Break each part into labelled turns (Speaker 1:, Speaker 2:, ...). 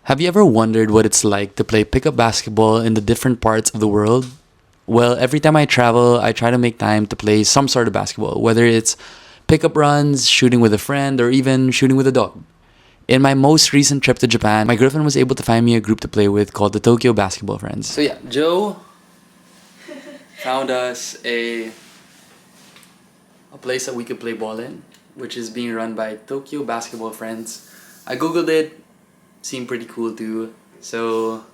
Speaker 1: Have you ever wondered what it's like to play pickup basketball in the different parts of the world? Well, every time I travel, I try to make time to play some sort of basketball, whether it's pickup runs, shooting with a friend, or even shooting with a dog. In my most recent trip to Japan, my girlfriend was able to find me a group to play with called the Tokyo Basketball Friends. So yeah, Joe found us a place that we could play ball in, which is being run by Tokyo Basketball Friends. I googled it, seemed pretty cool too. So,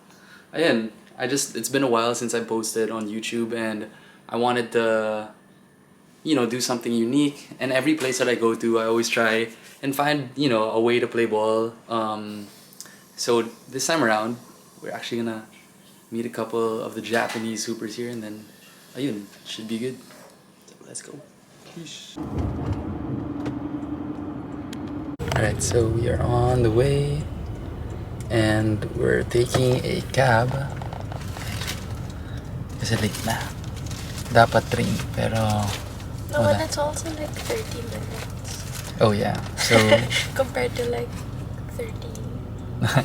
Speaker 1: again, it's been a while since I posted on YouTube, and I wanted to, do something unique. And every place that I go to, I always try and find, a way to play ball. So this time around, we're actually gonna meet a couple of the Japanese hoopers here, and then, ayun, should be good. So let's go. Peace. Alright, so we are on the way, and we're taking a cab. Kasi late na. Dapat train, pero
Speaker 2: No, and it's also like 30 minutes
Speaker 1: oh yeah, so
Speaker 2: compared to like 30.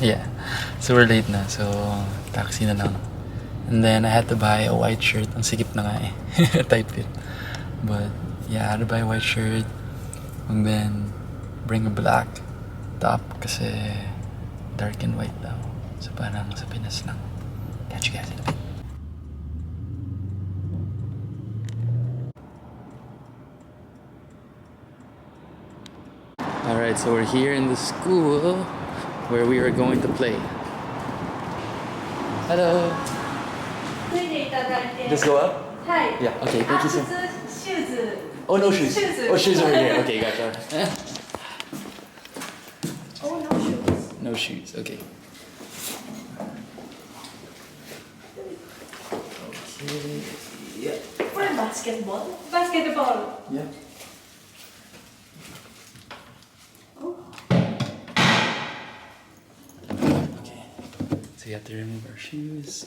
Speaker 1: yeah, so we're late na, so taxi na lang. And then I had to buy a white shirt. Ang sikip na nga eh. Tight fit. But yeah, I had to buy a white shirt, and then bring a black top kasi dark and white daw. So parang sa Pinas lang. Catch you guys in a bit. Alright, so we're here in the school where we are going to play. Hello. Just go up?
Speaker 3: Hi.
Speaker 1: Yeah, okay, thank you so much.
Speaker 3: Shoes.
Speaker 1: Oh, no shoes.
Speaker 3: Shoes.
Speaker 1: Oh, shoes over here. Okay, gotcha.
Speaker 3: Oh, no shoes.
Speaker 1: No shoes, okay. Okay, yeah.
Speaker 3: For basketball? Basketball.
Speaker 1: Yeah.
Speaker 3: Oh.
Speaker 1: Okay. So you have to remove our shoes.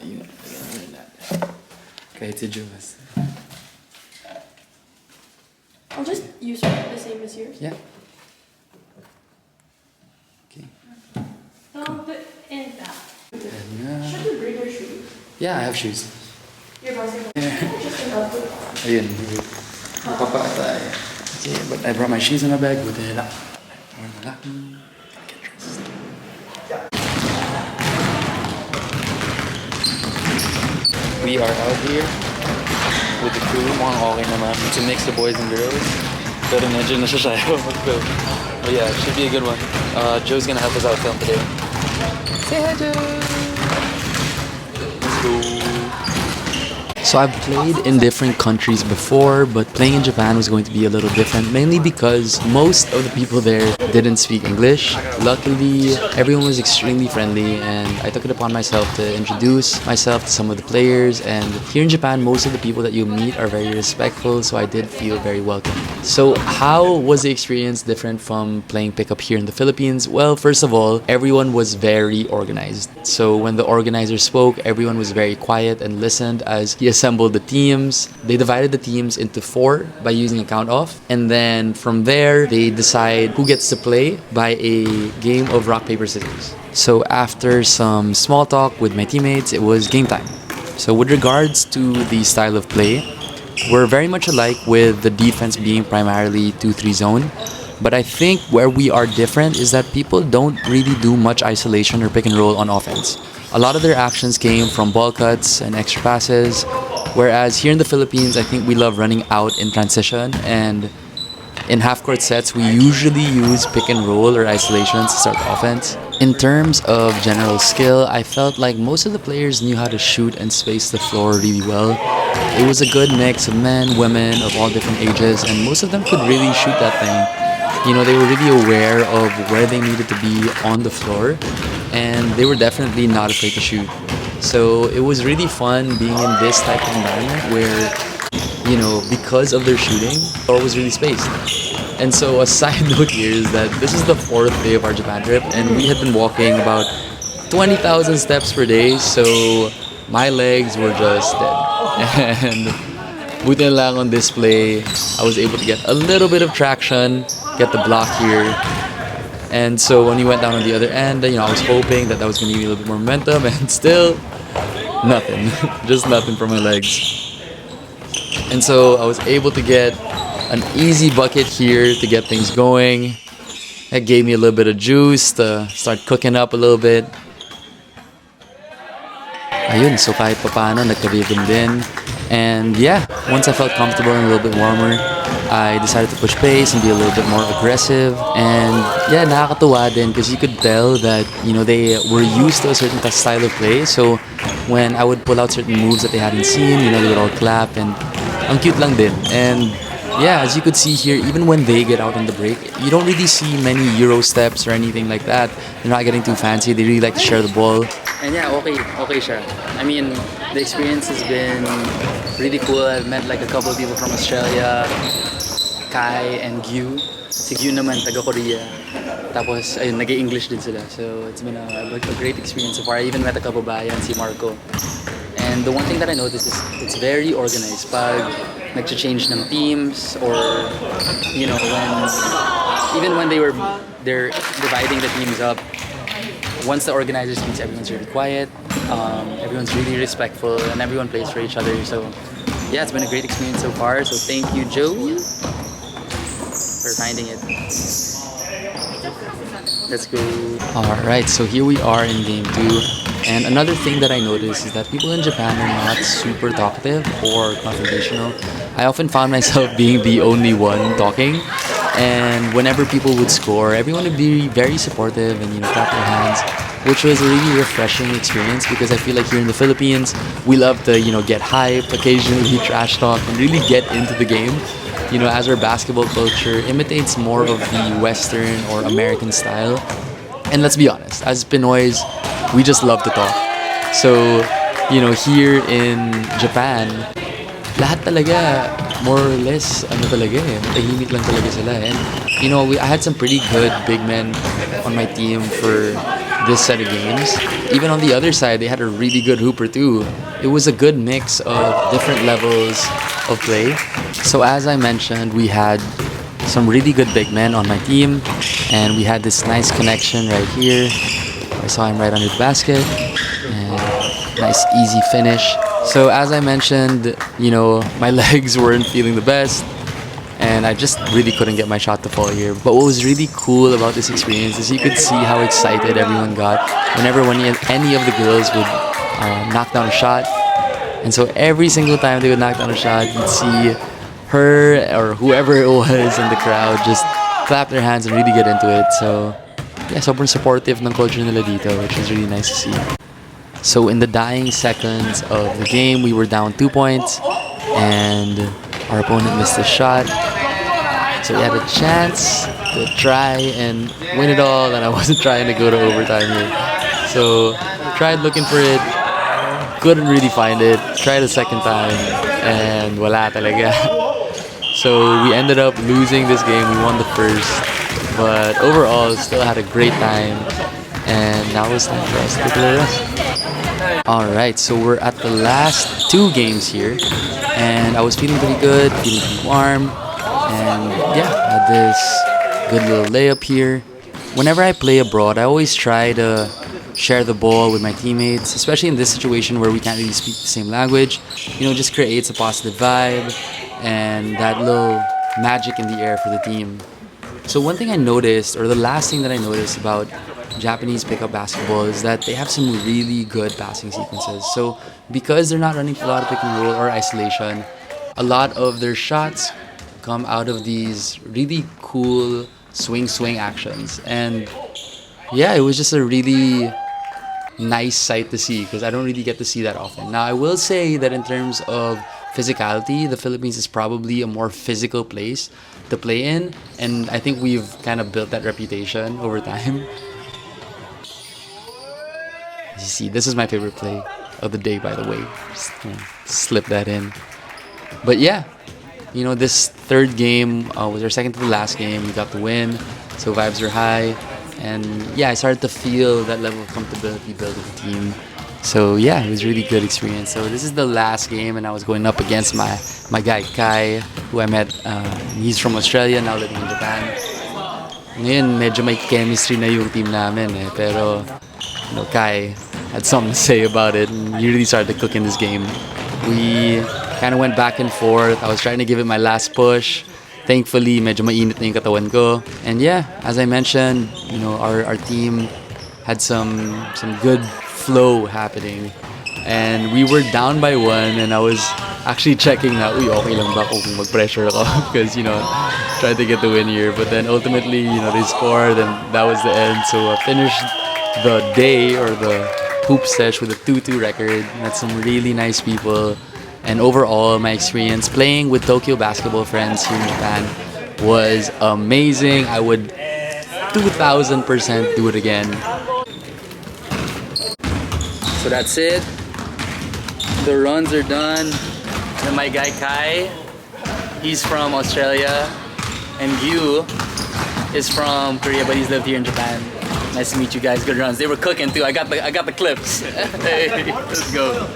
Speaker 1: You gotta remove that. Okay, it's a Jules.
Speaker 3: I'll just use the same as yours.
Speaker 1: Yeah. Okay.
Speaker 3: No, but in that.
Speaker 1: And,
Speaker 3: Should we bring our shoes?
Speaker 1: yeah, I have shoes.
Speaker 3: Your basketball. Just to help with.
Speaker 1: Ayun. Mapapatay. Okay, but I brought my shoes in my bag. Buti nila. Get dressed. We are out here with the crew. Mukhang okay naman. To mix the boys and girls. Pero medyo nasasaya mag-film. But yeah, it should be a good one. Joe's gonna help us out film today. Say hi, Joe! Let's go. So I've played in different countries before, but playing in Japan was going to be a little different, mainly because most of the people there didn't speak English. Luckily, everyone was extremely friendly, and I took it upon myself to introduce myself to some of the players. And here in Japan, most of the people that you meet are very respectful, so I did feel very welcome. So how was the experience different from playing pickup here in the Philippines? Well, first of all, everyone was very organized. So when the organizer spoke, everyone was very quiet and listened as he assembled the teams. They divided the teams into 4 by using a count off, and then from there they decide who gets to play by a game of rock paper scissors. So after some small talk with my teammates, it was game time. So with regards to the style of play, we're very much alike, with the defense being primarily 2-3 zone. But I think where we are different is that people don't really do much isolation or pick and roll on offense. A lot of their actions came from ball cuts and extra passes, whereas here in the Philippines, I think we love running out in transition, and in half-court sets, we usually use pick and roll or isolations to start the offense. In terms of general skill, I felt like most of the players knew how to shoot and space the floor really well. It was a good mix of men, women of all different ages, and most of them could really shoot that thing. They were really aware of where they needed to be on the floor, and they were definitely not afraid to shoot. So it was really fun being in this type of environment where, because of their shooting, the floor was really spaced. And so a side note here is that this is the 4th day of our Japan trip, and we had been walking about 20,000 steps per day, so my legs were just dead. And buti na lang on display, I was able to get a little bit of traction, get the block here, And so when he went down on the other end, I was hoping that was going to give me a little bit more momentum, and still nothing, just nothing from my legs. And so I was able to get an easy bucket here to get things going. That gave me a little bit of juice to start cooking up a little bit. Ayun, so kahit papaano, nagka-rhythm din. And yeah, once I felt comfortable and a little bit warmer, I decided to push pace and be a little bit more aggressive. And yeah, nakakatuwa din because you could tell that, they were used to a certain style of play. So when I would pull out certain moves that they hadn't seen, they would all clap, and ang cute lang din. And yeah, as you could see here, even when they get out on the break, you don't really see many Euro steps or anything like that. They're not getting too fancy. They really like to share the ball. And yeah, okay siya. I mean, the experience has been really cool. I've met like a couple of people from Australia, Kai and Gyu. Si Gyu naman, taga Korea. Tapos, ayun, nag-English din sila. So, it's been a great experience so far. I even met a kababayan, si Marco. And the one thing that I noticed is it's very organized. Pag nag-change ng teams, or, even when they're dividing the teams up, once the organizers meet, everyone's really quiet, everyone's really respectful, and everyone plays for each other. So yeah, it's been a great experience so far. So thank you, Joe, for finding it. Let's go. Alright, so here we are in game 2. And another thing that I noticed is that people in Japan are not super talkative or confrontational. I often found myself being the only one talking. And whenever people would score, everyone would be very supportive and clap their hands, which was a really refreshing experience because I feel like here in the Philippines, we love to get hyped, occasionally trash talk, and really get into the game. As our basketball culture imitates more of the Western or American style. And let's be honest, as Pinoys, we just love to talk. So, here in Japan, lahat talaga more or less tahimik lang talaga sila. And I had some pretty good big men on my team for this set of games. Even on the other side, they had a really good hooper too. It was a good mix of different levels of play. So as I mentioned, we had some really good big men on my team, and we had this nice connection right here. I saw him right under the basket, and nice easy finish. So as I mentioned, my legs weren't feeling the best, and I just really couldn't get my shot to fall here. But what was really cool about this experience is you could see how excited everyone got whenever any of the girls would knock down a shot. And so every single time they would knock down a shot, you'd see her or whoever it was in the crowd just clap their hands and really get into it. So yeah, sobrang supportive ng culture nila dito, which is really nice to see. So in the dying seconds of the game, we were down 2 points, and our opponent missed a shot. So we had a chance to try and win it all, and I wasn't trying to go to overtime here. So tried looking for it, couldn't really find it. Tried a second time, and wala talaga. So we ended up losing this game. We won the first, but overall still had a great time. And now it's time for us to take a rest. Alright, so we're at the last 2 games here, and I was feeling pretty good, feeling pretty warm, and yeah, had this good little layup here. Whenever I play abroad, I always try to share the ball with my teammates, especially in this situation where we can't really speak the same language. Just creates a positive vibe and that little magic in the air for the team. So one thing I noticed, or the last thing that I noticed about Japanese pickup basketball, is that they have some really good passing sequences. So because they're not running a lot of pick and roll or isolation, a lot of their shots come out of these really cool swing actions. And yeah, it was just a really nice sight to see because I don't really get to see that often. Now I will say that in terms of physicality, the Philippines is probably a more physical place to play in, and I think we've kind of built that reputation over time. You see, this is my favorite play of the day, by the way. Just slip that in. But yeah, this third game was our second to the last game. We got the win, so vibes are high. And yeah, I started to feel that level of comfortability build with the team. So yeah, it was a really good experience. So this is the last game, and I was going up against my guy Kai, who I met. He's from Australia, now living in Japan. Ngayon, medyo may chemistry na yung team namin eh. Pero, you know, Kai had something to say about it. And he really started to cook in this game. We kind of went back and forth. I was trying to give it my last push. Thankfully, medyo mainit na yung katawan ko. And yeah, as I mentioned, you know, our team had some good flow happening. And we were down by 1 and I was actually checking na, uy, okay lang ba kung mag-pressure ako? Because, you know, trying to get the win here. But then ultimately, you know, they scored and that was the end. So I finished the day or the hoop sesh with a 2-2 record. Met some really nice people. And overall, my experience playing with Tokyo basketball friends here in Japan was amazing. I would 2000% do it again. So that's it. The runs are done. And my guy Kai, he's from Australia. And Gyu is from Korea, but he's lived here in Japan. Nice to meet you guys. Good runs. They were cooking too. I got the clips. Hey, let's go.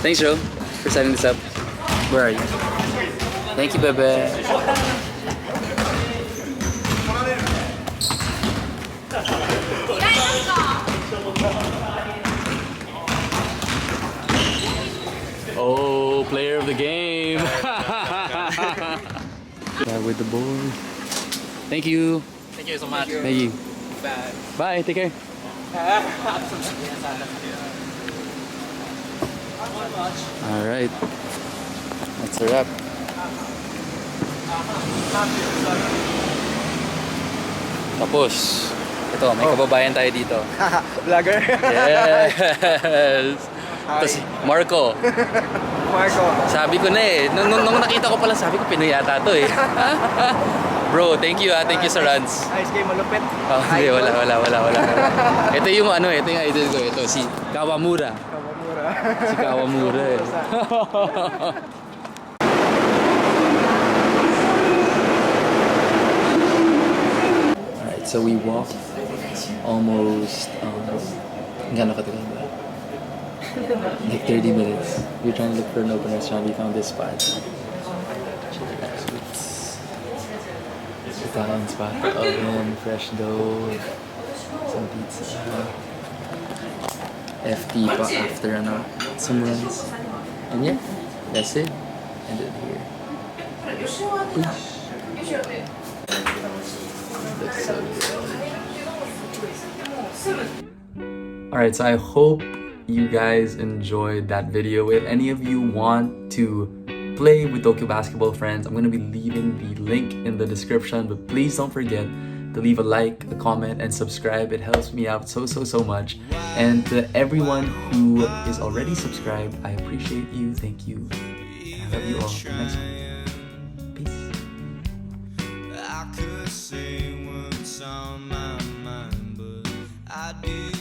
Speaker 1: Thanks, Joe, for setting this up. Where are you? Thank you, Bebe. Oh, player of the game. Yeah, with the ball. Thank you.
Speaker 4: Thank you so much.
Speaker 1: Thank you.
Speaker 4: Bye.
Speaker 1: Bye. Take care. All right. That's a wrap. Tapos, ito, may kababayan tayo dito.
Speaker 4: Vlogger.
Speaker 1: Yes! Ito si Marco.
Speaker 4: Marco.
Speaker 1: Sabi ko na eh, nung nakita ko pala, sabi ko Pinoy yata to eh. Bro, thank you thank you sa runs.
Speaker 4: Ice game malupit.
Speaker 1: Oh, hindi, wala. Ito yung ito yung idol ko, ito si Kawamura.
Speaker 4: Kawamura.
Speaker 1: Si Kawamura eh. Alright, so we walked almost, gano'n katagal ba? Like 30 minutes. We were trying to look for an open restaurant, we found this spot. Italian spot, oven, fresh dough, some pizza. FT pa after some runs. And yeah, that's it. Ended here. Looks so good. Alright, so I hope you guys enjoyed that video. If any of you want to play with Tokyo basketball friends, I'm going to be leaving the link in the description, but please don't forget to leave a like, a comment, and subscribe. It helps me out so much. And to everyone who is already subscribed, I appreciate you. Thank you. And I love you all. Next one. Peace.
Speaker 5: I could say what's on my mind, but I did.